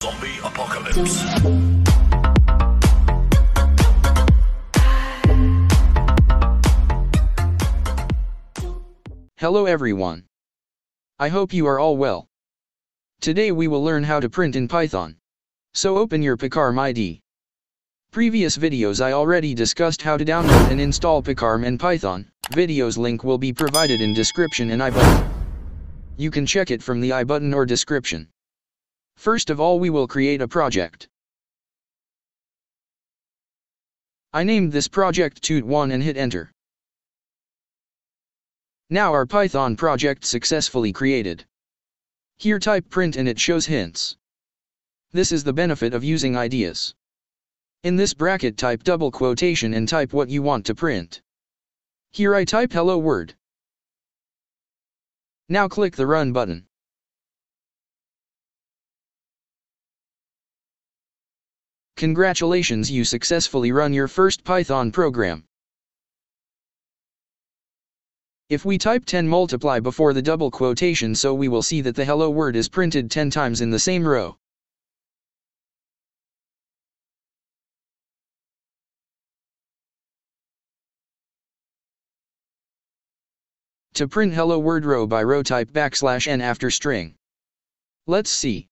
Zombie apocalypse. Hello everyone. I hope you are all well. Today we will learn how to print in Python. So open your Programiz. Previous videos I already discussed how to download and install Programiz in Python. Videos link will be provided in description and I button. You can check it from the I button or description. First of all we will create a project. I named this project Tut1 and hit enter. Now our Python project successfully created. Here type print and it shows hints. This is the benefit of using ideas. In this bracket type double quotation and type what you want to print. Here I type hello world. Now click the run button. Congratulations, you successfully run your first Python program. If we type 10 multiply before the double quotation, so we will see that the hello word is printed 10 times in the same row. To print hello word row by row type \n after string. Let's see.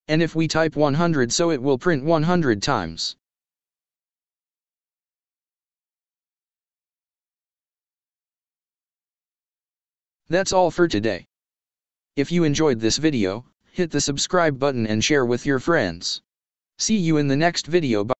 And if we type 100, so it will print 100 times. That's all for today. If you enjoyed this video, hit the subscribe button and share with your friends. See you in the next video. Bye.